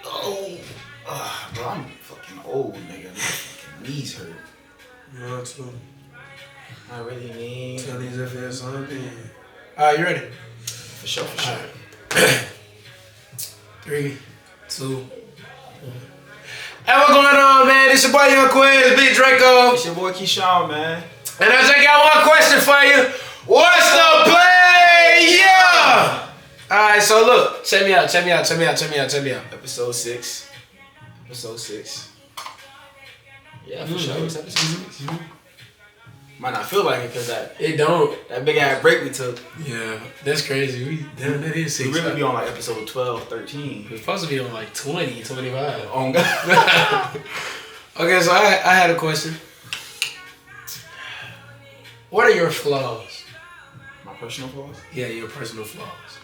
Oh, bro, I'm fucking old, nigga. My fucking knees hurt. Yeah, too. I really need. Tell these FS something. Alright, you ready? For sure, for sure. 3, 2, 1. Hey, what's going on, man? It's your boy Young Quies, Big Draco. It's your boy Keithshawn, man. And I just got one question for you. What's the play? Yeah! Alright, so look. Check me out. Episode 6. Yeah, for sure. It's episode 6. Might not feel like it because that big ass break we took. Yeah, that's crazy. That is 6. We really be on like episode 12, 13. We're supposed to be on like 20, 25. Oh, God. Okay, so I had a question. What are your flaws? My personal flaws? Yeah, your personal flaws.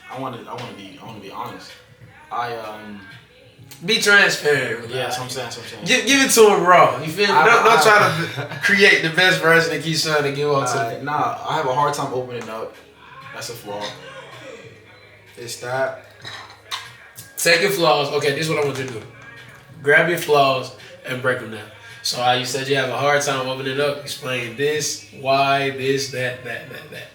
I want to be honest. Be transparent. Yeah, that's what I'm saying. Give it to him raw. You feel me? Don't try to create the best version of Keithshawn to give out to. Nah, I have a hard time opening up. That's a flaw. It's that. Take your flaws. Okay, this is what I want you to do. Grab your flaws and break them down. So how you said you have a hard time opening it up, explain this, why, this, that.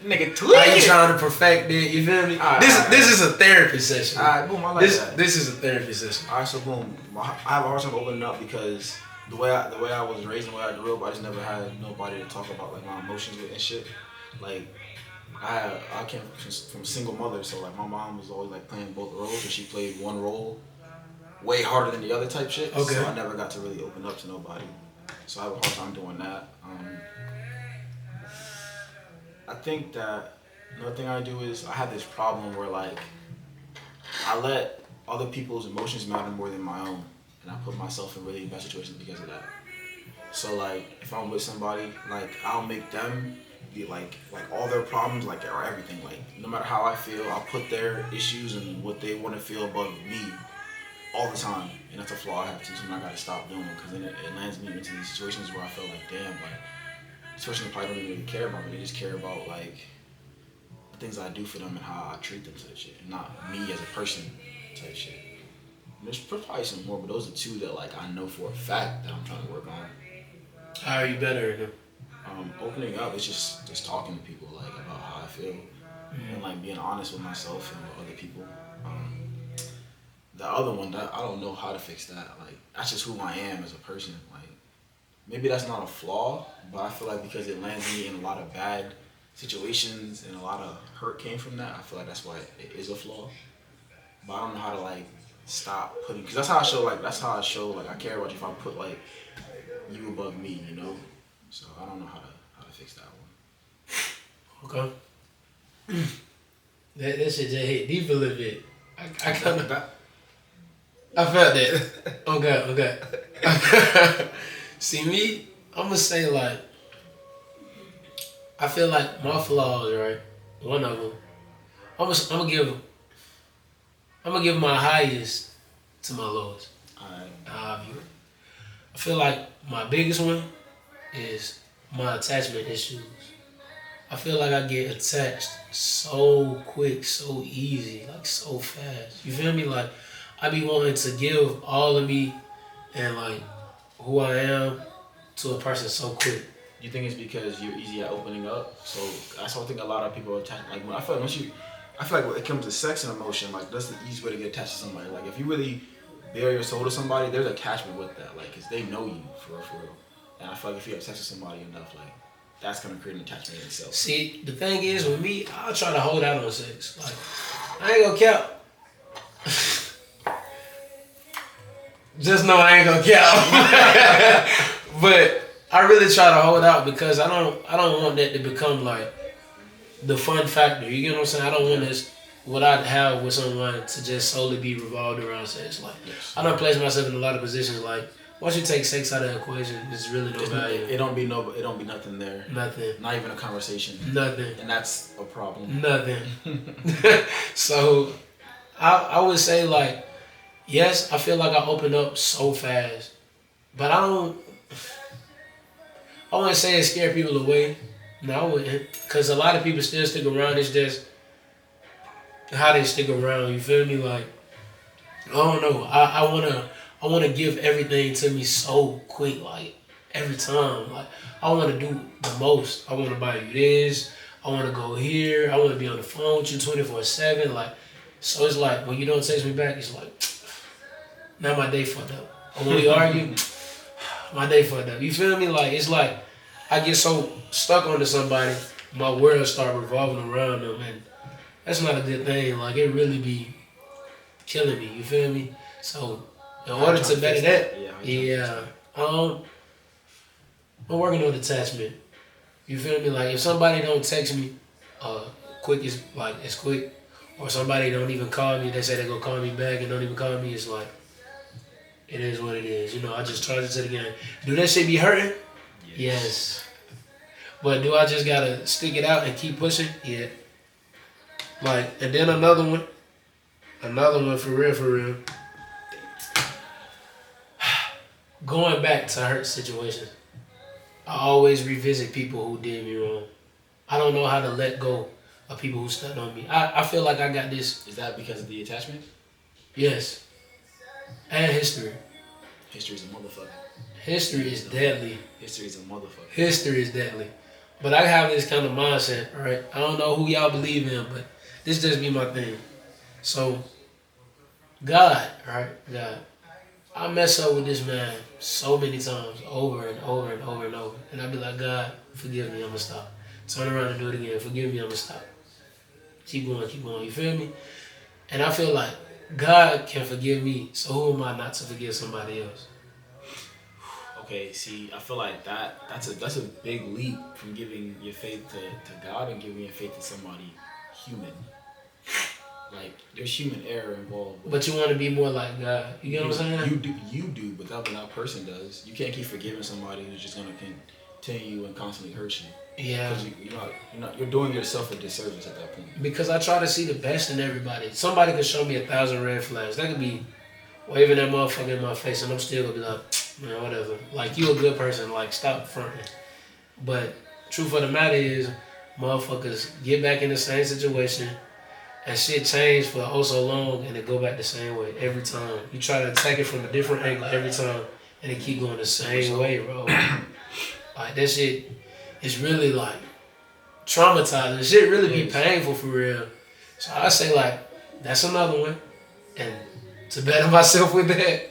Nigga, tweet. How you trying to perfect it? You feel me? This is a therapy session. Alright, boom. I like that. This is a therapy session. Alright, so boom. I have a hard time opening up because the way I was raised and the way I grew up, I just never had nobody to talk about like my emotions with and shit. Like I came from a single mother, so like my mom was always like playing both roles, and she played one role way harder than the other type shit. Okay. So I never got to really open up to nobody. So I have a hard time doing that. I think that another thing I do is I have this problem where like I let other people's emotions matter more than my own, and I put myself in really bad situations because of that. So like if I'm with somebody, like I'll make them be like all their problems like or everything, like no matter how I feel, I'll put their issues and what they want to feel above me all the time, and that's a flaw I have to. So I gotta stop doing it because then it lands me into these situations where I feel like, damn, like this person probably don't even really care about me. They just care about like the things I do for them and how I treat them type shit, and not me as a person type shit. And there's probably some more, but those are two that like I know for a fact that I'm trying to work on. How are you better at them? Opening up is just talking to people like about how I feel, and like being honest with myself and with other people. The other one, that I don't know how to fix that. Like that's just who I am as a person. Like maybe that's not a flaw, but I feel like because it lands me in a lot of bad situations and a lot of hurt came from that, I feel like that's why it is a flaw. But I don't know how to like stop putting, because that's how I show like I care about you if I put like you above me, you know. So I don't know how to fix that one. Okay. that shit just hit deep a little bit. I kind of. I felt that. Okay. See me, I'm gonna say like, I feel like my flaws, right? One of them, I'm gonna give my highest to my lowest. Alright. I feel like my biggest one is my attachment issues. I feel like I get attached so quick, so easy, like so fast. You feel me? Like I be wanting to give all of me and like who I am to a person so quick. You think it's because you're easy at opening up? So that's what I think a lot of people are attached. Like I feel like when it comes to sex and emotion, like that's the easiest way to get attached to somebody. Like if you really bare your soul to somebody, there's attachment with that. Like cause they know you for real. And I feel like if you have sex with somebody enough, like that's gonna create an attachment in itself. See, the thing is with me, I'll try to hold out on sex. Like I ain't gonna cap. Just know I ain't gonna count. But I really try to hold out because I don't want that to become like the fun factor. You get what I'm saying? I don't want this what I'd have with someone to just solely be revolved around sex. Like I don't place myself in a lot of positions like once you take sex out of the equation, there's really no value. It don't be nothing there. Nothing. Not even a conversation. Nothing. And that's a problem. Nothing. So I would say like yes, I feel like I open up so fast, but I wouldn't say it scare people away, No, I wouldn't. Because a lot of people still stick around. It's just how they stick around. You feel me? Like, I don't know. I wanna give everything to me so quick. Like every time. Like I wanna do the most. I wanna buy you this. I wanna go here. I wanna be on the phone with you 24/7. Like so it's like when you don't text me back, it's like now my day fucked up. Or when we argue, my day fucked up. You feel me? Like it's like I get so stuck onto somebody, my world start revolving around them, and that's not a good thing. Like it really be killing me. You feel me? So in order to better that, yeah, I'm working on detachment. You feel me? Like if somebody don't text me, quick is like it's quick, or somebody don't even call me. They say they gonna call me back and don't even call me. It's like it is what it is. You know, I just charge it to the game. Do that shit be hurting? Yes. But do I just gotta stick it out and keep pushing? Yeah. Like, and then another one for real. Going back to hurt situations, I always revisit people who did me wrong. I don't know how to let go of people who stepped on me. I feel like I got this. Is that because of the attachment? Yes. And history. History's a motherfucker. History is deadly. History's a motherfucker. History is deadly. But I have this kind of mindset, right? I don't know who y'all believe in, but this just be my thing. So, God, right? God. I mess up with this man so many times, over and over and over and over. And I be like, God, forgive me, I'm going to stop. Turn around and do it again. Forgive me, I'm going to stop. Keep going. You feel me? And I feel like God can forgive me, so who am I not to forgive somebody else? Okay, see, I feel like that's a big leap from giving your faith to God and giving your faith to somebody human. Like there's human error involved. But you want to be more like God. You get what I'm saying? You do, but that person does. You can't keep forgiving somebody who's just gonna continue and constantly hurt you. Yeah. Because you're doing yourself a disservice at that point. Because I try to see the best in everybody. Somebody could show me 1,000 red flags. That could be waving that motherfucker in my face, and I'm still gonna be like, man, whatever. Like you a good person. Like stop fronting. But truth of the matter is, motherfuckers get back in the same situation. And shit changed for oh so long, and it go back the same way every time. You try to attack it from a different angle every time, and it keep going the same way, bro. Like that shit is really like traumatizing. Shit really be painful for real. So I say like that's another one, and to better myself with that,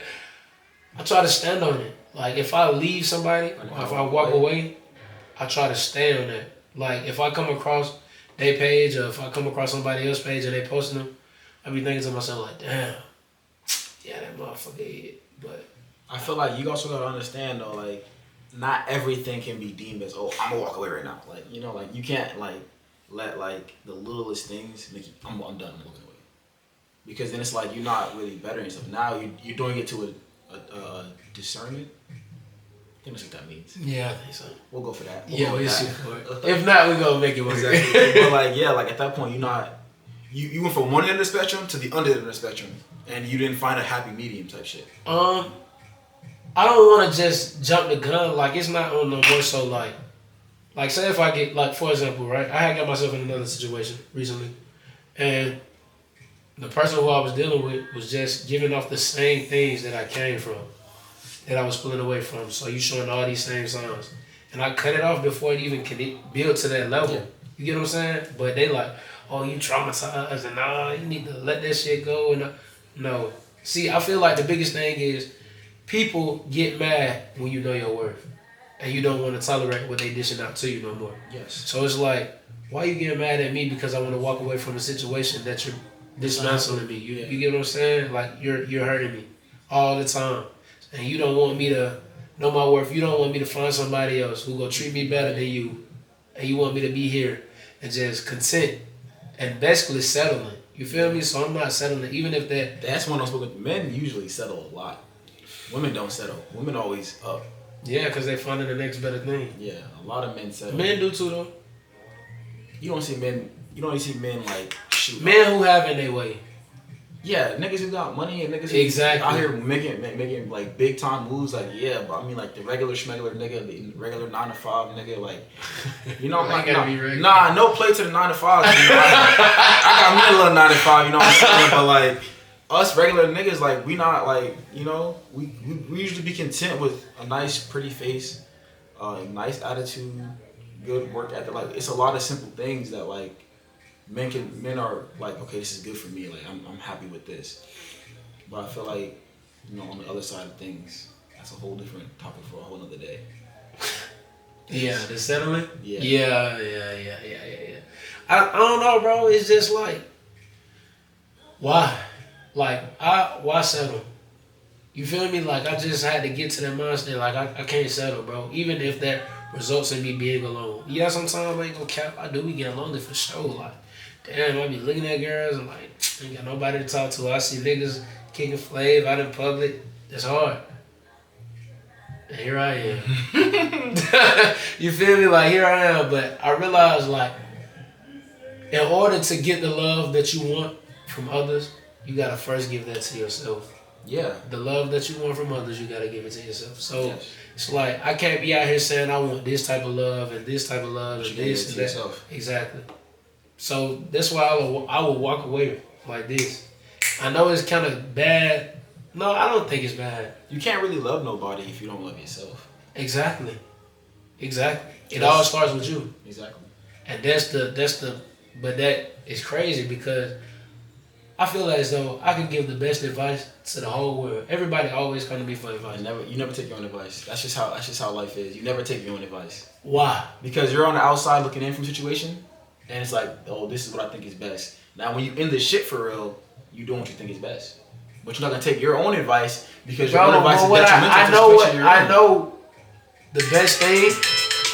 I try to stand on it. Like if I leave somebody, or if I walk away, I try to stay on that. Like if I come across their page, or if I come across somebody else's page and they posting them, I be thinking to myself like, damn, yeah, that motherfucker hit. But I feel like you also gotta understand though, like not everything can be deemed as I'm gonna walk away right now. Like like you can't like let like the littlest things make you I'm done, I'm walking away, because then it's like you're not really bettering yourself. Now you're doing it to a discernment. I think that's what that means. Yeah, I think so. We'll go for that. We'll see for it. If not, we gonna make it work. Exactly. But like at that point, you went from one end of the spectrum to the other end of the spectrum, and you didn't find a happy medium type shit. I don't want to just jump the gun. Like it's not on no more so like say if I get like for example, right? I had got myself in another situation recently, and the person who I was dealing with was just giving off the same things that I came from, that I was pulling away from. So you showing all these same signs. And I cut it off before it even could build to that level. Yeah. You get what I'm saying? But they like, oh, you traumatized and nah, you need to let that shit go. And no. See, I feel like the biggest thing is people get mad when you know your worth. And you don't want to tolerate what they dishing out to you no more. Yes. So it's like, why you getting mad at me because I want to walk away from a situation that you're dismantling me? You get what I'm saying? Like you're hurting me all the time. And you don't want me to know my worth. You don't want me to find somebody else who gonna treat me better than you. And you want me to be here and just content and basically settling. You feel me? So I'm not settling, even if that's one of those men usually settle a lot. Women don't settle. Women always up. Yeah, because they finding the next better thing. Yeah, a lot of men settle. Men do too though. You don't see men like shoot. Men who have in their way. Yeah, niggas who got money and niggas who Exactly. out here making like big time moves, like yeah, but I mean like the regular schmegular nigga, the regular 9 to 5 nigga, like you know, like no play to the 9 to 5. You know, I got me a little 9 to 5, you know what I'm saying? But like us regular niggas, like we not like, you know, we usually be content with a nice pretty face, nice attitude, good work ethic. Like it's a lot of simple things that like men are like, okay, this is good for me. Like I'm happy with this. But I feel like, you know, on the other side of things, that's a whole different topic for a whole other day. Yeah, the settlement. Yeah. Yeah. I don't know, bro. It's just like, why? Like, why settle? You feel me? Like I just had to get to that mindset. Like I can't settle, bro. Even if that results in me being alone. Yeah, sometimes I ain't gonna cap. I do be getting lonely for sure. Like, damn, I be looking at girls and like, ain't got nobody to talk to. I see niggas kicking flav out in public. It's hard. And here I am. You feel me? Like, here I am. But I realize, like, in order to get the love that you want from others, you gotta first give that to yourself. Yeah. The love that you want from others, you gotta give it to yourself. So yes. It's like I can't be out here saying I want this type of love and this type of love and this and that. Yourself. Exactly. So that's why I will walk away like this. I know it's kind of bad. No, I don't think it's bad. You can't really love nobody if you don't love yourself. Exactly. It all starts with you. Exactly. And but that is crazy because I feel as though I can give the best advice to the whole world. Everybody always come to me for advice. You never take your own advice. That's just how life is. You never take your own advice. Why? Because you're on the outside looking in from a situation, and it's like, oh, this is what I think is best. Now, when you in this shit for real, you doing what you think is best. But you're not gonna take your own advice because your own advice is detrimental to the situation you're in. I know the best thing.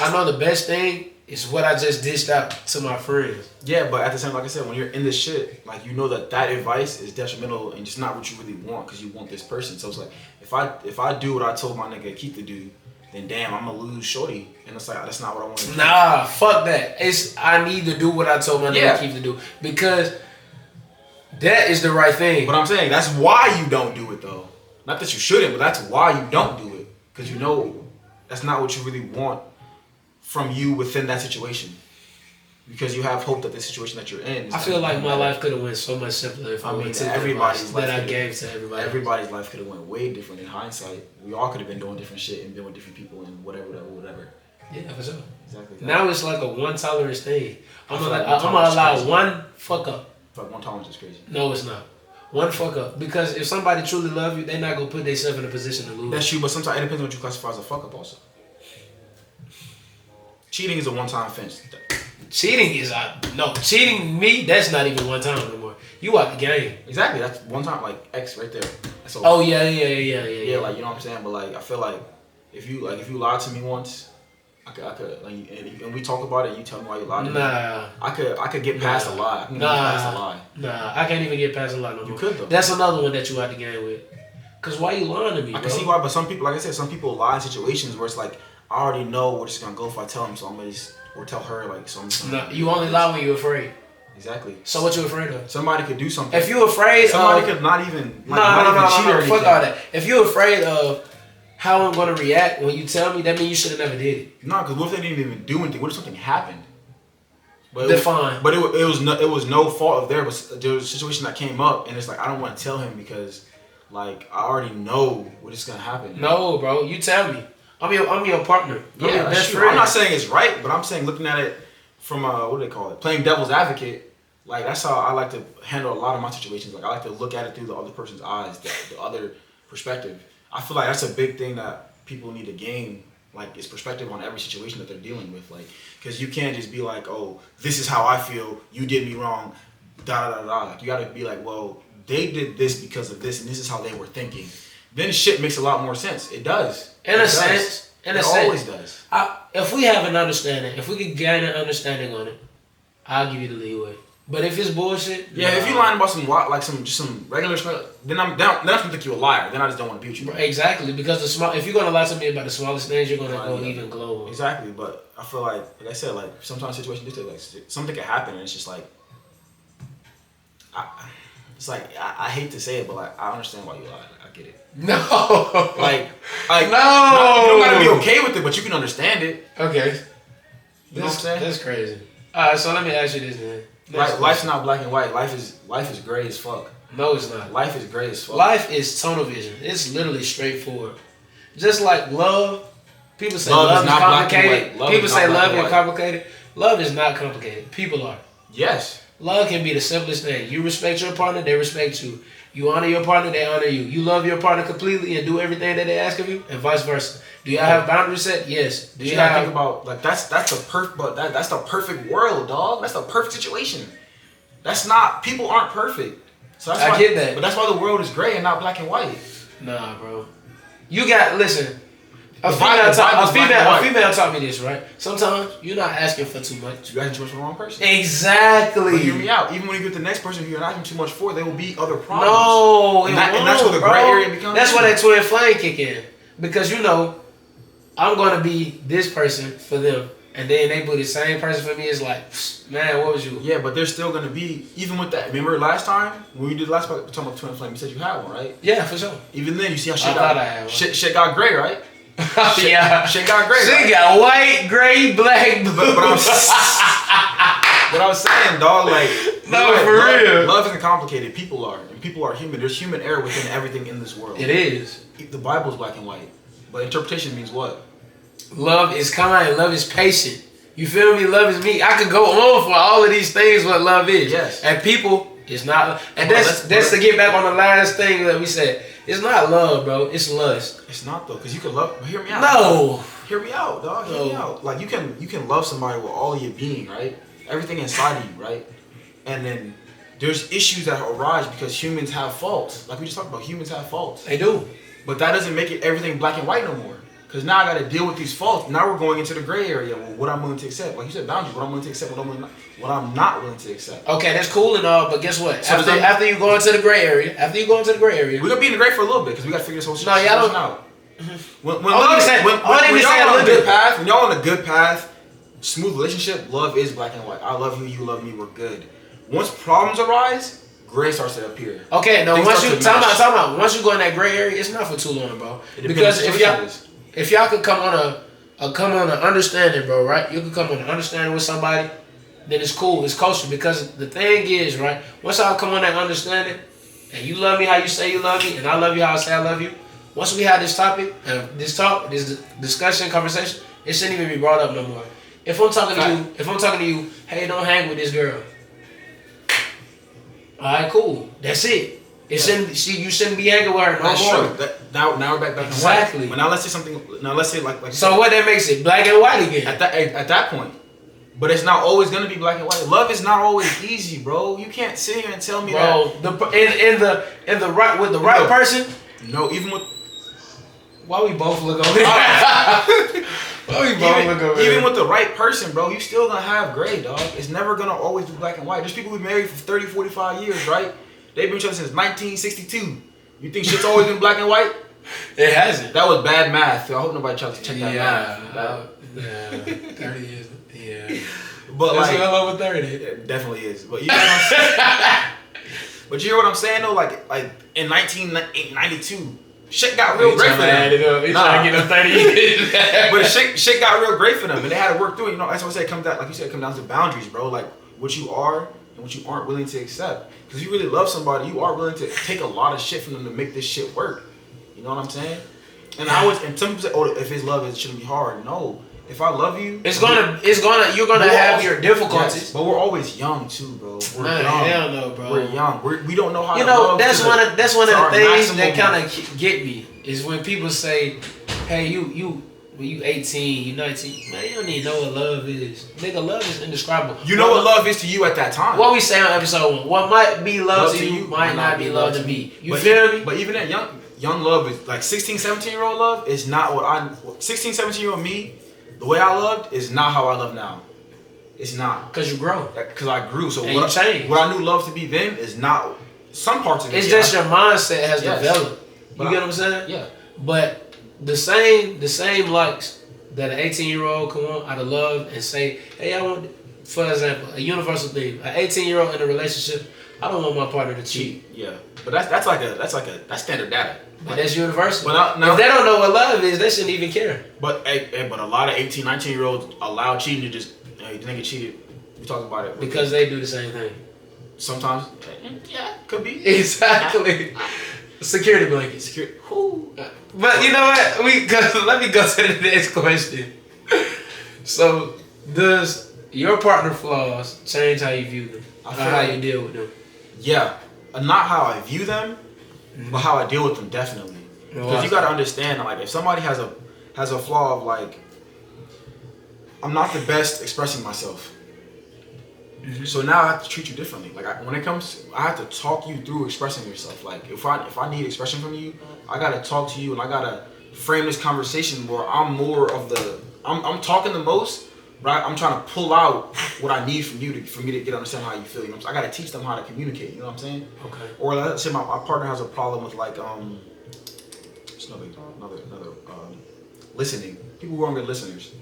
I know the best thing is what I just dished out to my friends. Yeah, but at the same, like I said, when you're in this shit, like you know that advice is detrimental and just not what you really want because you want this person. So it's like if I do what I told my nigga Keith to do, then damn, I'm gonna lose shorty, and it's like that's not what I want to do. Nah, fuck that. I need to do what I told my nigga Keith to do because that is the right thing. But I'm saying that's why you don't do it though. Not that you shouldn't, but that's why you don't do it because you know that's not what you really want from you within that situation. Because you have hope that the situation that you're in. I feel like my life could have went so much simpler if I went to everybody's life that I gave to everybody. Everybody's life could have went way different in hindsight. We all could have been doing different shit and been with different people and whatever. Yeah, for sure. Exactly. Now it's like a one tolerance thing. I'm gonna allow one fuck up. Fuck, one tolerance is crazy. No, it's not. One fuck up. Because if somebody truly love you, they're not gonna put themselves in a position to lose. That's true, but sometimes it depends on what you classify as a fuck up also. Cheating is a one-time offense. Cheating me, that's not even one time anymore. You out the game. Exactly, that's one time, like X right there. That's all. Oh yeah. Yeah, like you know what I'm saying, but like I feel like if you lied to me once, I could like, and we talk about it. You tell me why you lied to me. I could get past a lie. I can get past a lie. I can't even get past a lie no more. You could though. That's another one that you out the game with. Cause why you lying to me? I can see why, but some people, like I said, some people lie in situations where it's like I already know where it's gonna go if I tell him, so I'm gonna just, or tell her like so. No, you only lie when you're afraid. Exactly. So what you afraid of? Somebody could do something. If you afraid, somebody could not even cheat or anything. Fuck all that. If you're afraid of how I'm gonna react when you tell me, that means you should have never did it. No, because what if they didn't even do anything? What if something happened? But fine. But it was no fault of theirs. But there was a situation that came up, and it's like I don't want to tell him because, like, I already know what is gonna happen. No, bro, you tell me. I'm your partner. I'm your best friend. friend. I'm not saying it's right, but I'm saying looking at it from what do they call it? Playing devil's advocate. Like that's how I like to handle a lot of my situations. Like I like to look at it through the other person's eyes, the other perspective. I feel like that's a big thing that people need to gain. Like is perspective on every situation that they're dealing with. Like because you can't just be like, oh, this is how I feel. You did me wrong. Da da da da. Like you got to be like, well, they did this because of this, and this is how they were thinking. Then shit makes a lot more sense. It does. In a sense. It always does. If we have an understanding, if we can gain an understanding on it, I'll give you the leeway. But if it's bullshit, yeah. If you lying about some regular stuff, then I'm gonna think you're a liar. Then I just don't want to be with you. Exactly, because if you're gonna lie to me about the smallest things, you're gonna go even global. Exactly, but I feel like I said, like sometimes situations like something can happen, and it's just like, It's like I hate to say it, but like I understand why you lie. I get it. No. Like no. You don't gotta be okay with it, but you can understand it. Okay. You know what I'm saying? That's crazy. All right, so let me ask you this, man. Life's not black and white. Life is gray as fuck. No, it's not. Life is gray as fuck. Life is tunnel vision. It's literally straightforward. Just like love, people say love is complicated. People say love is complicated. Love is not complicated. People are. Yes. Love can be the simplest thing. You respect your partner, they respect you. You honor your partner, they honor you. You love your partner completely and do everything that they ask of you, and vice versa. Do y'all have boundaries set? Yes. Do you gotta think about like that's the perfect world, dog. That's the perfect situation. That's not people aren't perfect. So that's I get that. But that's why the world is gray and not black and white. Nah, bro. You got listen. A female taught me this, right? Sometimes you're not asking for too much. You're asking too much for the wrong person. Exactly. But hear me out. Even when you get the next person who you're not asking too much for, there will be other problems. No, and that's where the gray area becomes. That's where that twin flame kick in. Because you know, I'm gonna be this person for them. And then they put the same person for me. It's like, man, what was you? Yeah, but there's still gonna be, even with that. Remember last time when we did the last part talking about twin flame, you said you had one, right? Yeah, for sure. Even then, you see how shit got gray, right? Yeah, shit got gray. Shit got white, gray, black. But I'm saying, dog, like real. Love isn't complicated. People are, and people are human. There's human error within everything in this world. It is. The Bible's black and white, but interpretation means what? Love is kind. Love is patient. You feel me? Love is me. I could go on for all of these things. What love is. Yes. And people, it's not. And that's to get back on the last thing that we said. It's not love, bro. It's lust. It's not though, because you can love. Hear me out. No. Hear me out, dog. Hear me out. Like you can love somebody with all your being, right? Everything inside of you, right? And then there's issues that arise because humans have faults. Like we just talked about, humans have faults. They do. But that doesn't make it everything black and white no more. Because now I got to deal with these faults. Now we're going into the gray area. Well, what I'm willing to accept. Like you said, boundaries. What I'm willing to accept. What I'm not willing to accept. Okay, that's cool and all, but guess what? So after you go into the gray area, we're gonna be in the gray for a little bit because we got to figure this whole shit out. When y'all on a good path, smooth relationship, love is black and white. I love you, you love me, we're good. Once problems arise, gray starts to appear. Okay, no. Once you talk about once you go in that gray area, it's not for too long, bro. Because if y'all could come on an understanding, bro, right? You could come on an understanding with somebody, then it's cool, it's kosher. Because the thing is, right, once y'all come on that understanding, and you love me how you say you love me, and I love you how I say I love you, once we have this topic, this discussion, conversation, it shouldn't even be brought up no more. If I'm talking to you, hey, don't hang with this girl. Alright, cool. That's it. You shouldn't be hanging with her no more. True. Now we're back exactly. And white. Now let's say something. Now let's say like. So what that makes it black and white again? At that point, but it's not always gonna be black and white. Love is not always easy, bro. You can't sit here and tell me that. In the right with the right person. No, even with. Why we both look over there? Even with the right person, bro, you still gonna have gray, dog. It's never gonna always be black and white. There's people who've been married for 30, 45 years, right? They've been with each other since 1962. You think shit's always been black and white? It hasn't. That was bad math. I hope nobody tries to check that math. Yeah, 30 years. Yeah. But it's well over 30. It definitely is. But you know what I'm saying? But you hear what I'm saying though? Like in 1992. Shit got real great for them. He's trying to get them 30 years. But shit got real great for them, and they had to work through it. You know, that's what I say. It comes down, like you said, it comes down to boundaries, bro. Like what you are and what you aren't willing to accept. Because if you really love somebody, you are willing to take a lot of shit from them to make this shit work. You know what I'm saying? And and some people say, oh, if it's love, it shouldn't be hard. No. If I love you, you're gonna have your difficulties. Yes, but we're always young too, bro. We're young. Hell no, bro. We're young. We don't know how to love. That's one of the things that maximum. kind of get me is when people say, "Hey, you 18, you 19, man, you don't need to know what love is. Nigga, love is indescribable. You know what love is to you at that time. What we say on episode 1, what might be love to you might not be love to me. You feel me? But even that young love is like 16, 17-year-old love is not what 16, 17-year-old me. The way I loved is not how I love now. It's not. Because you grow. Because I grew. So what I knew love to be then is not some parts of it. It's just your mindset has developed. You get what I'm saying? Yeah. But the same likes that an 18-year-old come on out of love and say, hey, I want, for example, a universal thing. An 18-year-old in a relationship I don't want my partner to cheat. Yeah, but that's standard data. But that's universal. But if they don't know what love is, they shouldn't even care. But a lot of 18, 19-year-olds allow cheating to just you think it cheated. We talked about it because they do the same thing. Sometimes, yeah, could be exactly. Security blanket. But you know what? Let me go to the next question. So, does your partner flaws change how you view them, or how you deal with them? Yeah, not how I view them, but how I deal with them definitely. Because you gotta understand, like, if somebody has a flaw of like, I'm not the best expressing myself. So now I have to treat you differently. Like I have to talk you through expressing yourself. Like if I need expression from you, I gotta talk to you and I gotta frame this conversation where I'm more of I'm talking the most, right? I'm trying to pull out what I need from you for me to get understand how you feel. You know what I'm saying? I gotta teach them how to communicate. You know what I'm saying? Okay. Or let's say my partner has a problem with like it's another listening. People who aren't good listeners.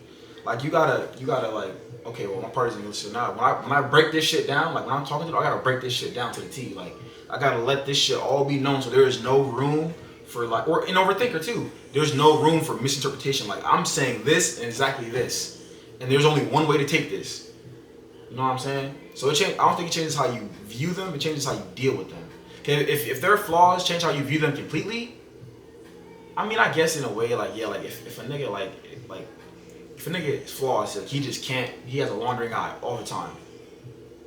Like you gotta like, okay, well my partner's gonna listen now. When I break this shit down, like when I'm talking to them, I gotta break this shit down to the T. Like I gotta let this shit all be known so there is no room for like, or an overthinker too. There's no room for misinterpretation. Like I'm saying this and exactly this, and there's only one way to take this. You know what I'm saying? So I don't think it changes how you view them. It changes how you deal with them. Okay, if their flaws change how you view them completely, I mean, I guess in a way, like yeah, like if a nigga like if a nigga is flaws, like he just can't, he has a wandering eye all the time.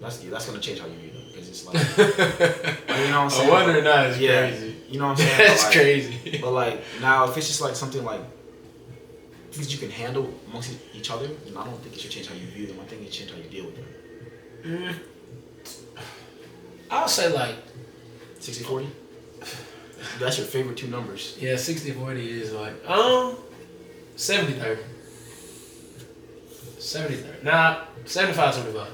That's gonna change how you view them because it's like, you know what I'm saying? A wandering eye is crazy. You know what I'm saying? That's like, crazy. But like now, if it's just like something like things you can handle amongst each other, then I don't think it should change how you view them. I think it should change how you deal with them. I'll say like 60-40. That's your favorite two numbers. Yeah, 60-40 is like 70-30. 70-30. Nah, 75-25.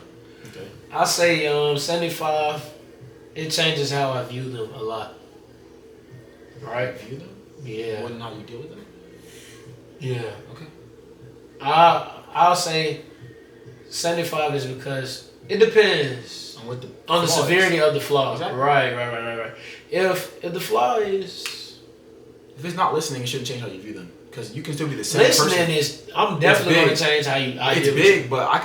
Okay. I'll say 75. It changes how I view them a lot. Right? View them? Yeah. More than how you deal with them? Yeah. Okay. I'll say 75 is because it depends on the severity of the flaw. Exactly. Right. If the flaw is, if it's not listening, it shouldn't change how you view them because you can still be the same person. Listening I'm definitely going to change how you. It's big, but I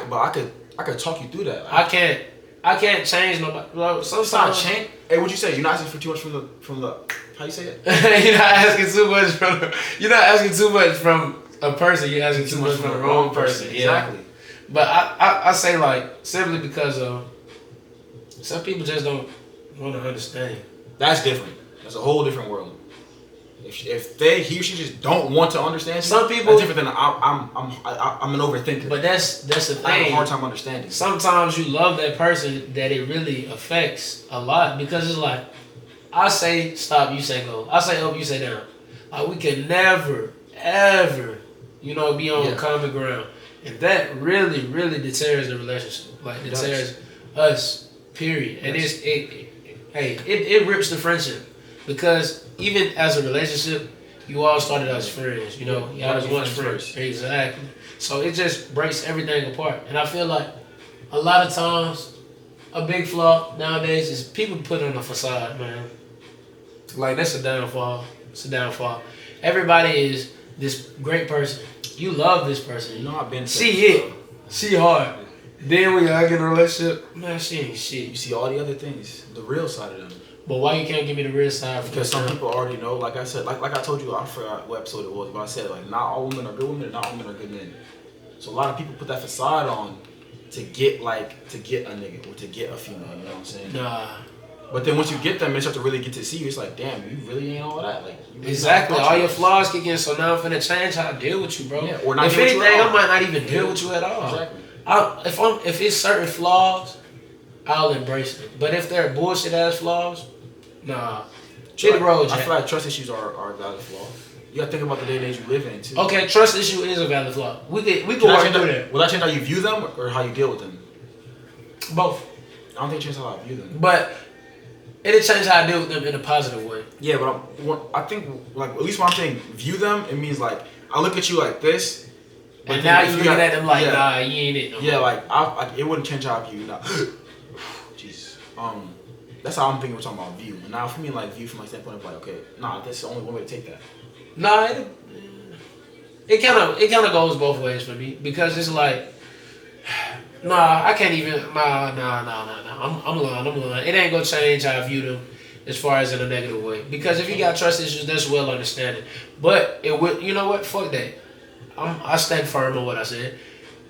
could talk you through that. I can't change nobody. Well, sometimes change. Hey, what'd you say? You're not asking for too much from the. How you say it? You're not asking too much from. You're not asking too much from a person. You're asking too much from the wrong person. Exactly. Yeah. But I say like simply because some people just don't want to understand. That's different. That's a whole different world. If he or she just don't want to understand, some people that's different than I'm an overthinker. But that's the thing. I have a hard time understanding. Sometimes you love that person that it really affects a lot because it's like I say stop, you say go. I say up, you say down. Like we can never ever, be on common ground, and that really deters the relationship. Like deters us. Period. And it rips the friendship because even as a relationship, you all started as friends. Y'all was once friends. Exactly. So it just breaks everything apart. And I feel like a lot of times a big flaw nowadays is people put on a facade, man. Like that's a downfall. It's a downfall. Everybody is this great person. You love this person. I've been. She hard. Then when y'all get in a relationship, man, she ain't shit. You see all the other things, the real side of them. But why you can't give me the real side? Because some people already know. Like I said, like I told you, I forgot what episode it was, but I said like not all women are good women, and not all men are good men. So a lot of people put that facade on to get a nigga or to get a female. You know what I'm saying? Nah. But then once you get them, they start to really get to see you. It's like, damn, you really ain't all that. Like you really exactly, all your flaws kick in. So now I'm finna change how I deal with you, bro. Yeah, or not. If anything, I might not even deal with you at all. Exactly. If it's certain flaws, I'll embrace it. But if they're bullshit ass flaws, nah. I feel like trust issues are a valid flaw. You gotta think about the day and age you live in too. Okay, trust issue is a valid flaw. We can work through that. Will that change how you view them or how you deal with them? Both. I don't think it changes how I view them. But it'll change how I deal with them in a positive way. Yeah, but I think like at least when I'm saying view them, it means like I look at you like this. And now you're looking at them like, nah, you ain't it. No more. Like it wouldn't change how I view you. Nah. Jeez. That's how I'm thinking we're talking about view. And now for me, like view from my standpoint of like, okay, nah, that's the only one way to take that. Nah, it kind of goes both ways for me because it's like, nah, I can't even. Nah. I'm lying. It ain't gonna change how I view them as far as in a negative way. Because if you got trust issues, that's well understanding. But it would, you know what? Fuck that. I stand firm on what I said.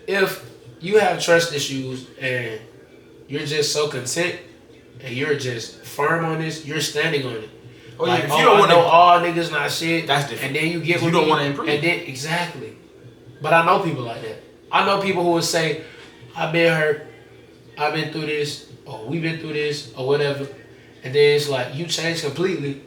If you have trust issues and you're just so content and you're just firm on this, you're standing on it. Oh yeah, Like, if you don't want to, all niggas not shit. that's different. And then you get you don't want to improve. And then exactly. But I know people like that. I know people who would say, I've been hurt, I've been through this, or we've been through this, or whatever. And then it's like you change completely,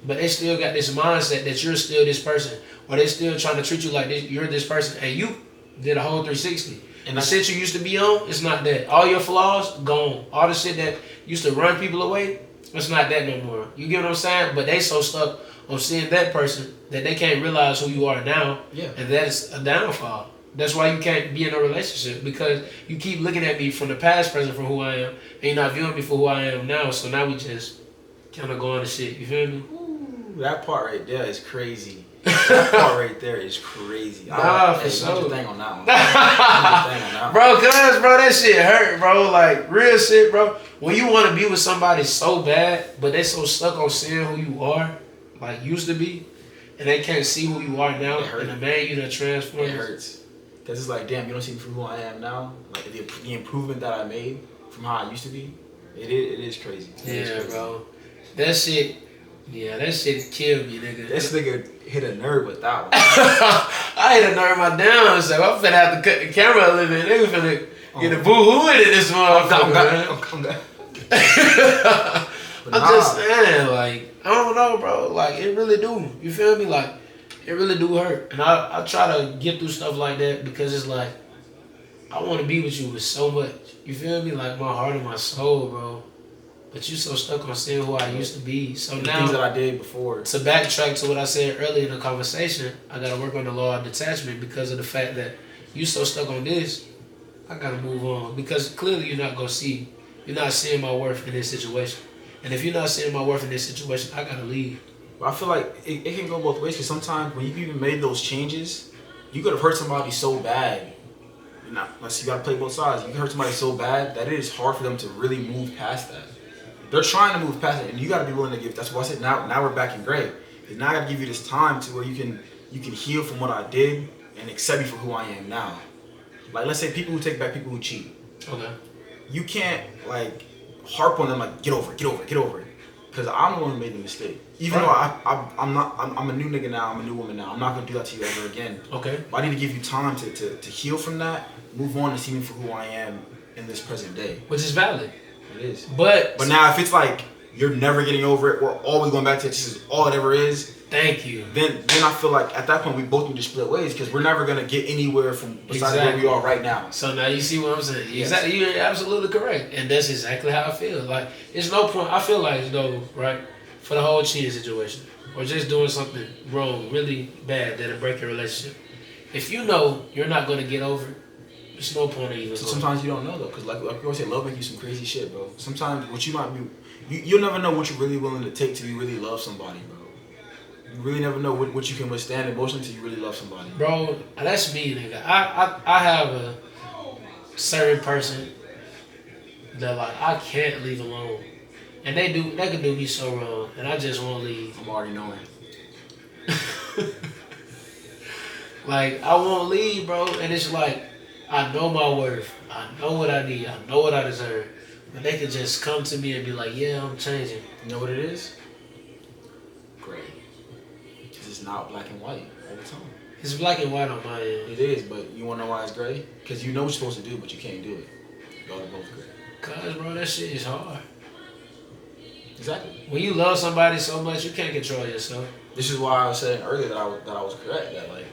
but they still got this mindset that you're still this person, or they still trying to treat you like this, you're this person, and you did a whole 360. And the shit you used to be on, it's not that. All your flaws, gone. All the shit that used to run people away, it's not that no more. You get what I'm saying? But they so stuck on seeing that person that they can't realize who you are now, and that is a downfall. That's why you can't be in a relationship, because you keep looking at me from the past present for who I am, and you're not viewing me for who I am now. So now we just kind of go on to shit. You feel me? Ooh, that part right there is crazy. That part right there is crazy. Nah, for sure. sure. Thing on that one. Bro, cause bro, that shit hurt, bro. Like real shit, bro. When you want to be with somebody so bad, but they so stuck on seeing who you are, like used to be, and they can't see who you are now, and the man you done transformed. It hurts. Cause it's like, damn, you don't see me for who I am now. Like the improvement that I made from how I used to be, it is crazy. Yeah, bro. That shit. Yeah, that shit killed me, nigga. This nigga hit a nerve with that one. I hit a nerve my damn self. I'm finna have to cut the camera a little bit. Nigga finna get a boo-hoo in this motherfucker, man. I'm just saying, like, I don't know, bro. Like, it really do. You feel me? Like, it really do hurt. And I try to get through stuff like that because it's like, I want to be with you with so much. You feel me? Like, my heart and my soul, bro. But you so stuck on seeing who I used to be. So the now, things that I did before. To backtrack to what I said earlier in the conversation, I gotta work on the law of detachment because of the fact that you so stuck on this. I gotta move on because clearly you're not seeing my worth in this situation. And if you're not seeing my worth in this situation, I gotta leave. But I feel like it can go both ways because sometimes when you even made those changes, you could have hurt somebody so bad. You gotta play both sides. You can hurt somebody so bad that it is hard for them to really move past that. They're trying to move past it, and you got to be willing to give. That's why I said now we're back in gray. And now I got to give you this time to where you can heal from what I did and accept me for who I am now. Like let's say people who take back people who cheat. Okay. You can't like harp on them like get over it, because I'm the one who made the mistake. Even though I'm a new nigga now, I'm a new woman now. I'm not gonna do that to you ever again. Okay. But I need to give you time to heal from that, move on, and see me for who I am in this present day. Which is valid. It is. But now if it's like you're never getting over it, we're always going back to it, this is all it ever is. Thank you. Then I feel like at that point we both need to split ways because we're never gonna get anywhere from besides where we are right now. So now you see what I'm saying. Yes. Exactly, you're absolutely correct, and that's exactly how I feel. Like it's no point. I feel like though, right, for the whole cheating situation or just doing something wrong, really bad that'll break your relationship. If you know you're not gonna get over it, there's no point in even. So sometimes you don't know though, because like we always say, love make you some crazy shit, bro. Sometimes what you might be, you'll never know what you're really willing to take till you really love somebody, bro. You really never know what you can withstand emotionally till you really love somebody. Bro, that's me, nigga. I have a certain person that like I can't leave alone, and they can do me so wrong, and I just won't leave. I'm already knowing. Like I won't leave, bro, and it's like. I know my worth. I know what I need. I know what I deserve. But they could just come to me and be like, yeah, I'm changing. You know what it is? Gray. Because it's not black and white all the time. It's black and white on my end. It is, but you want to know why it's gray? Because you know what you're supposed to do, but you can't do it. Y'all are both gray. Cause, bro, that shit is hard. Exactly. When you love somebody so much, you can't control yourself. This is why I was saying earlier that I was correct. That like,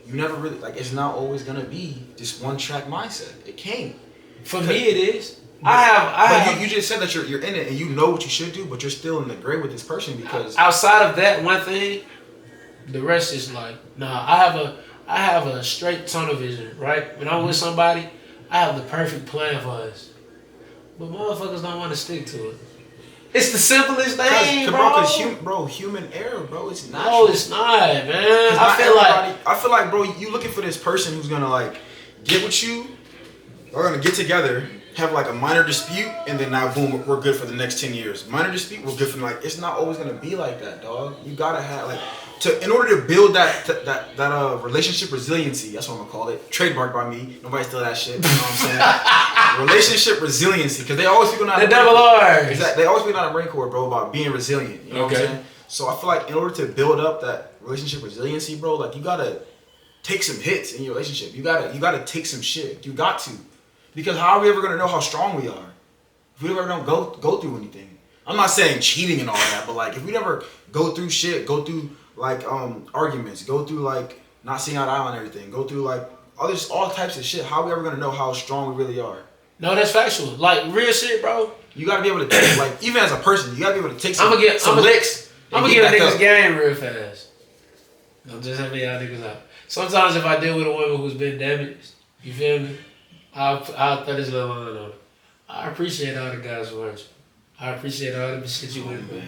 you never really, like, it's not always going to be just one track mindset. It can't. For me, it is. But you just said that you're in it and you know what you should do, but you're still in the gray with this person because... Outside of that one thing, the rest is like, nah, I have a straight tunnel vision, right? When I'm with somebody, I have the perfect plan for us. But motherfuckers don't want to stick to it. It's the simplest thing, Bro, human error, bro. It's not. No, it's not, man. I feel like, bro, you looking for this person who's gonna like get with you. We're gonna get together, have like a minor dispute, and then now boom, we're good for the next 10 years. Minor dispute, we're good for like. It's not always gonna be like that, dog. You gotta have like in order to build that relationship resiliency. That's what I'm gonna call it. Trademarked by me. Nobody steal that shit. You know what I'm saying? Relationship resiliency, because they always speak on the double R's. Exactly. They always speak on the Marine Corps, bro, about being resilient. You know what I'm saying? So I feel like in order to build up that relationship resiliency, bro, like you gotta take some hits in your relationship. You gotta take some shit. You got to. Because how are we ever gonna know how strong we are if we never don't go through anything? I'm not saying cheating and all that, but like if we never go through shit, go through like arguments, go through like not seeing eye to eye on everything, go through like all types of shit, how are we ever gonna know how strong we really are? No, that's factual. Like real shit, bro. You gotta be able to take, like even as a person, you gotta be able to take some licks. I'm gonna give niggas game real fast. I'm just helping y'all niggas out. Sometimes if I deal with a woman who's been damaged, you feel me? I'll throw this little line on. I appreciate all the guys who hurt you. I appreciate all the shit you went through.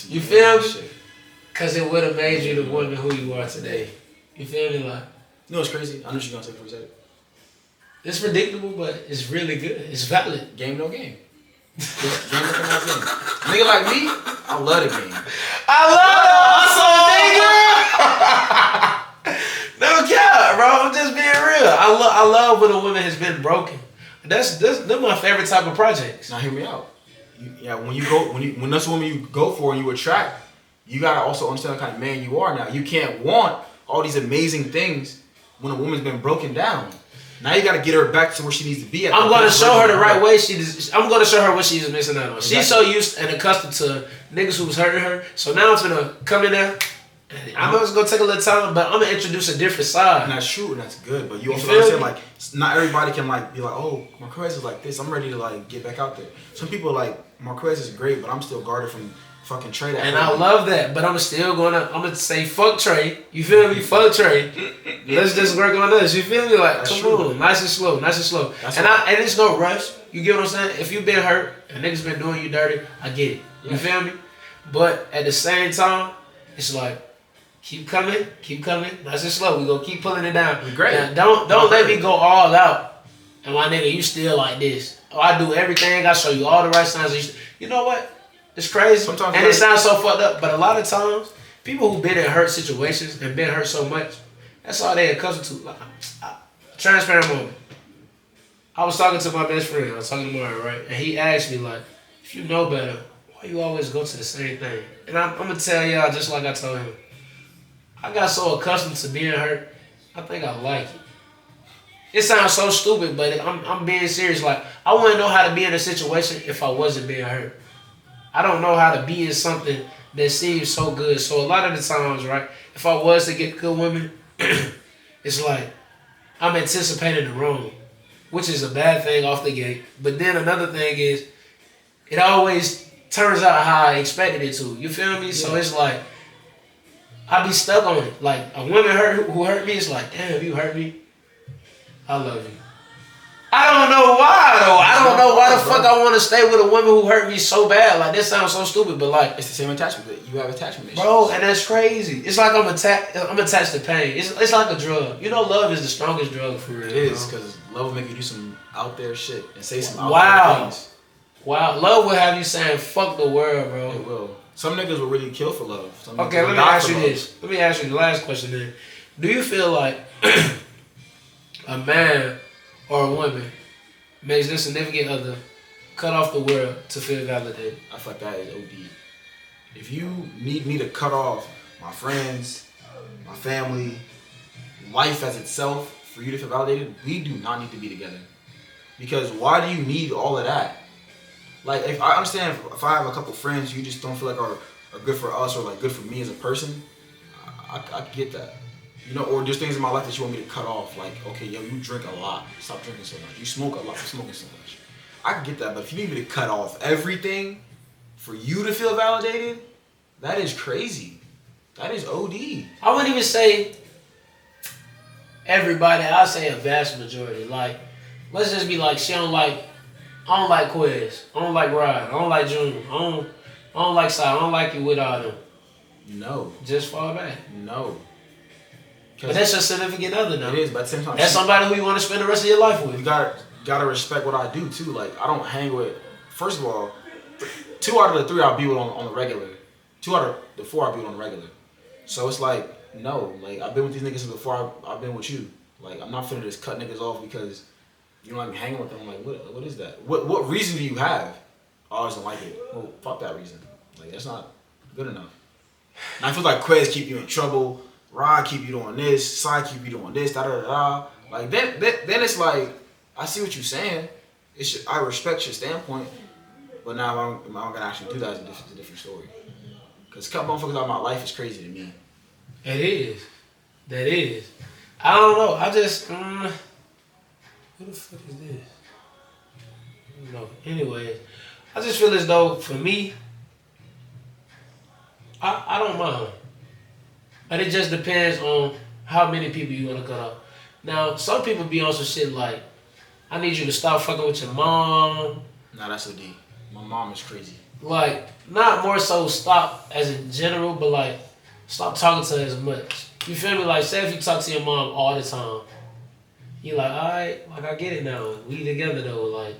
You feel me? Cause it would have made you the woman who you are today. You feel me? Like, you know what's crazy? I know what you're gonna say for a second. It's predictable, but it's really good. It's valid. Game no game. Game no game. Nigga like me, I love the game. I love the hustle, nigga. No cap, bro. I'm just being real. I love when a woman has been broken. That's my favorite type of projects. Now hear me out. When that's the woman you go for and you attract, you gotta also understand what kind of man you are now. You can't want all these amazing things when a woman's been broken down. Now you gotta get her back to where she needs to be. I'm gonna show her the right way. I'm gonna show her what she's missing out on. Exactly. She's so used and accustomed to niggas who's hurting her. So now I'm gonna come in there. I'm just gonna take a little time, but I'm gonna introduce a different side. And that's true, and that's good. But you also understand, like, not everybody can like be like, oh, Marquez is like this. I'm ready to like get back out there. Some people are like, Marquez is great, but I'm still guarded from fucking Trey. And I love that, but I'm gonna say fuck Trey. You feel me? Fuck Trey. Let's just work on this. You feel me? Like, that's come true. On, nice and slow. And it's no rush. You get what I'm saying? If you've been hurt and niggas been doing you dirty, I get it. You feel me? But at the same time, it's like, keep coming, nice and slow. We gonna keep pulling it down. Great. Now, don't let me go all out. And my nigga, you still like this. Oh, I do everything. I show you all the right signs. You know what? It's crazy. Sometimes and it sounds so fucked up. But a lot of times, people who've been in hurt situations and been hurt so much, that's all they accustomed to. Like, transparent moment. I was talking to my best friend. I was talking to Mario, right? And he asked me, like, if you know better, why you always go to the same thing? And I'm going to tell y'all just like I told him. I got so accustomed to being hurt, I think I like it. It sounds so stupid, but I'm being serious. Like, I wouldn't know how to be in a situation if I wasn't being hurt. I don't know how to be in something that seems so good. So a lot of the times, right, if I was to get good women, it's like I'm anticipating the wrong, which is a bad thing off the gate. But then another thing is, it always turns out how I expected it to. You feel me? Yeah. So it's like, I be stuck on it. Like, a woman who hurt me, it's like, damn, you hurt me. I love you. I don't know why, though. I don't know why the fuck I want to stay with a woman who hurt me so bad. Like, this sounds so stupid, but like... It's the same attachment. You have attachment issues. Bro, and that's crazy. It's like I'm attached to pain. It's like a drug. You know, love is the strongest drug for real. It is, because love will make you do some out there shit and say some out there things. Wow. Love will have you saying, fuck the world, bro. It will. Some niggas will really kill for love. Okay, let me ask you this. Let me ask you the last question then. Do you feel like a man or a woman makes their significant other cut off the world to feel validated? I feel like that is OD. If you need me to cut off my friends, my family, life as itself for you to feel validated, we do not need to be together. Because why do you need all of that? Like, if I understand if I have a couple friends you just don't feel like are good for us or like good for me as a person, I get that. You know, or there's things in my life that you want me to cut off. Like, okay, yo, you drink a lot. Stop drinking so much. You smoke a lot. You're smoking so much. I can get that, but if you need me to cut off everything for you to feel validated, that is crazy. That is OD. I wouldn't even say everybody. I'll say a vast majority. Like, let's just be like, she don't like, I don't like Quies. I don't like Rod. I don't like Junior. I don't like Side. I don't like you with all them. No. Just fall back. No. But that's your significant other now. It is, but at the same time, that's somebody who you want to spend the rest of your life with. You gotta respect what I do too. Like I don't hang with. First of all, 2 out of the 3 I be with on the regular. 2 out of the 4 I be with on the regular. So it's like no, like I've been with these niggas since before I've been with you. Like I'm not finna just cut niggas off because you don't like me hanging with them. Like what is that? What reason do you have? I always don't like it. Well, fuck that reason. Like that's not good enough. And I feel like Quies keep you in trouble. Rod keep you doing this. Side keep you doing this. Da da da da. Like then it's like I see what you're saying. I respect your standpoint, but now I'm gonna actually do that. It's a different story. Cause a couple motherfuckers out of my life is crazy to me. It is. That is. I don't know. I just who the fuck is this? No. Anyways, I just feel as though for me, I don't mind. But it just depends on how many people you want to cut off. Now, some people be on some shit like, I need you to stop fucking with your mom. Nah, that's OD. My mom is crazy. Like, not more so stop as in general, but like, stop talking to her as much. You feel me? Like, say if you talk to your mom all the time, you like, alright, like I get it now. We together though, like.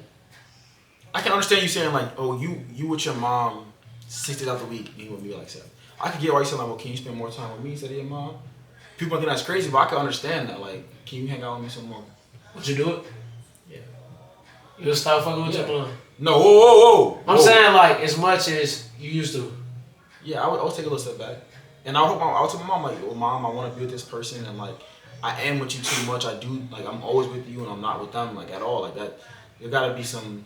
I can understand you saying like, oh, you with your mom 6 days out the week, and you with me like 7. I could get why you saying like, well, can you spend more time with me instead of your mom? People think that's crazy, but I can understand that. Like, can you hang out with me some more? Would you do it? Yeah. You'll stop fucking with your mom? No, whoa. I'm saying like as much as you used to. Yeah, I would take a little step back. And I would tell my mom, like, well, mom, I want to be with this person, and like, I am with you too much. I do, like, I'm always with you, and I'm not with them, like, at all. Like, that, there gotta be some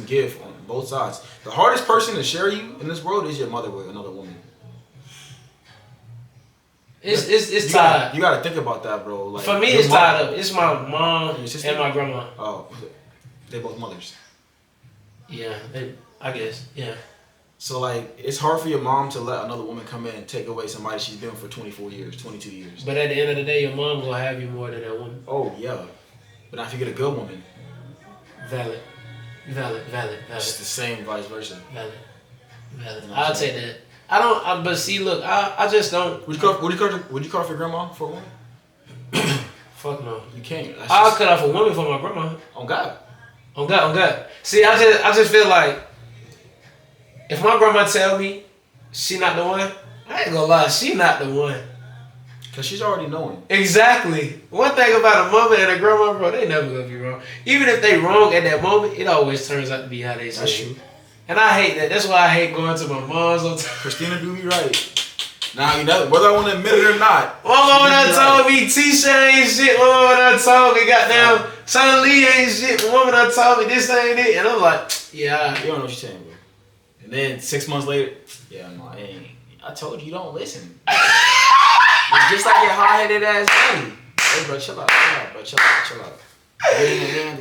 give on both sides. The hardest person to share you in this world is your mother with another woman. It's tied. You gotta think about that, bro. Like, for me, it's tied up. It's my mom and my grandma. Oh, they both mothers. Yeah, I guess. Yeah. So like, it's hard for your mom to let another woman come in and take away somebody she's been with for 24 years, 22 years. But at the end of the day, your mom gonna have you more than that woman. Oh yeah, but not if you get a good woman. Valid. It's the same, vice versa. Valid. I'll take that. I don't. But see, look, I just don't. Would you cut off your grandma for a woman? Fuck no. You can't. I'll cut off a woman for my grandma. On God. On God. See, I just feel like if my grandma tell me she not the one, I ain't gonna lie, she not the one. Cause she's already knowing. Exactly. One thing about a mama and a grandma, bro, they never gonna be wrong. Even if they wrong at that moment, it always turns out to be how they say. That's true. And I hate that. That's why I hate going to my mom's all the time. Christina do be right. Now, you know, whether I want to admit it or not. My mama done told me Keithshawn ain't shit. My mama done told me goddamn Son Lee ain't shit. My mama done told me this ain't it. And I'm like, yeah. You don't know what you're saying, bro. And then 6 months later, yeah, no, I ain't. I told you don't listen. It's just like your hard-headed ass daddy. Hey, bro, chill out.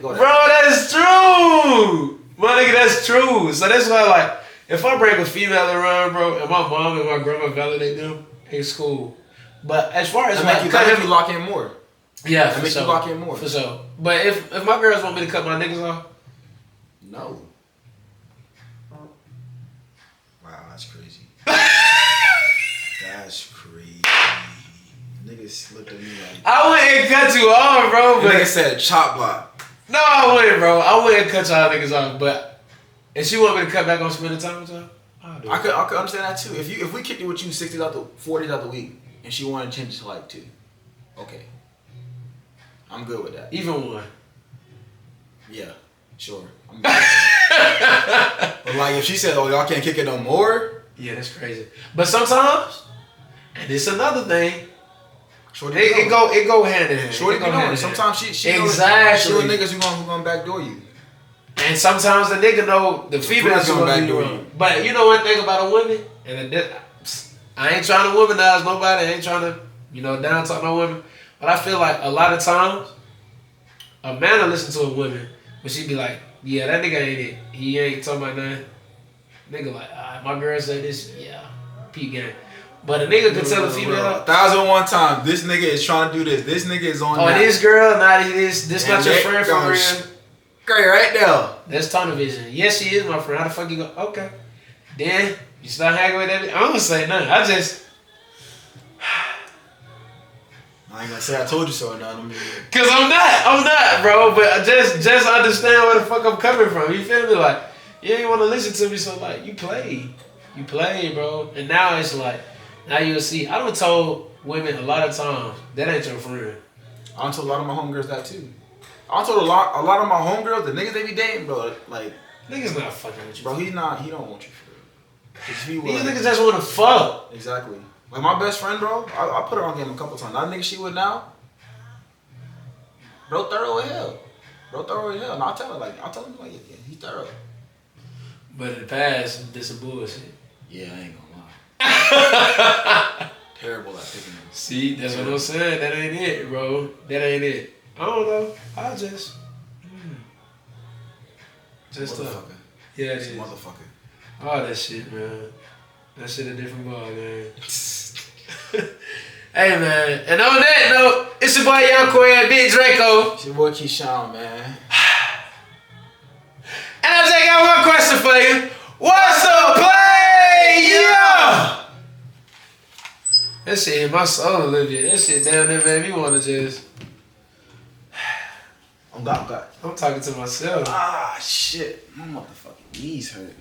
Bro, that's true. My nigga, that's true. So that's why, like, if I bring a female around, bro, and my mom and my grandma validate them, it's cool. But as far as that make you lock in more. Yeah, that makes you lock in more. For sure. But if my girls want me to cut my niggas off, no. Wow, that's crazy. That's crazy. Niggas looked at me like I wouldn't cut you off, bro. But nigga said chop block. No, I wouldn't, bro. I wouldn't cut y'all niggas off. But if she want me to cut back on spending time with y'all, I'll do it. I could understand that too. If we kicked it with you 4 days out the week, and she wanted to change it to like 2, okay, I'm good with that. Even 1. Yeah, sure. I'm good with that. But like if she said, "Oh, y'all can't kick it no more," yeah, that's crazy. But sometimes, and it's another thing. It go hand in hand. Shorty go hand. Sometimes she exactly. She niggas who gonna backdoor you. And sometimes the nigga know the female's gonna backdoor you. But you know one thing about a woman, and I ain't trying to womanize nobody. I ain't trying to down talk no women. But I feel like a lot of times a man will listen to a woman, but she be like, "Yeah, that nigga ain't it. He ain't talking about nothing." Nigga like, my girl said this. Yeah, peak game. But a nigga could tell a female 1,001 times, this nigga is trying to do this. This nigga is on. Oh, this girl, not this not your friend for real. Great, right there. That's tunnel vision. Yes, she is my friend. How the fuck you go? Okay. Then you start hanging with that bitch. I don't say nothing. I just. I ain't gonna say I told you so or nothing. Cause I'm not, bro. But just understand where the fuck I'm coming from. You feel me? Like, you ain't want to listen to me, so like, you played, bro. And now it's like, now you'll see. I done told women a lot of times that ain't your friend. I done told a lot of my homegirls that too. I done told a lot of my homegirls, the niggas they be dating, bro. Like, niggas not fucking with you, bro. He don't want you for real. If he was, these niggas just want to fuck. Exactly. Like my best friend, bro. I put her on game a couple times. That nigga she with now, bro, thorough as hell. And I'll tell him like, yeah, he thorough. But in the past, did some bullshit. Yeah, I ain't gonna lie. Terrible at picking them. See, that's what I'm saying. That ain't it, bro. That ain't it. I don't know. I just motherfucker. Yeah, it is. Motherfucker. All that shit, man. That shit a different ball game. Hey, man. And on that note, it's your boy Young Quies, Big Draco. It's your boy Keithshawn, man. And I just got one question for you. What's the play? Yeah! That shit hit my soul a little bit. That shit down there made me want to just... I'm God. I'm talking to myself. Ah, shit. My motherfucking knees hurt.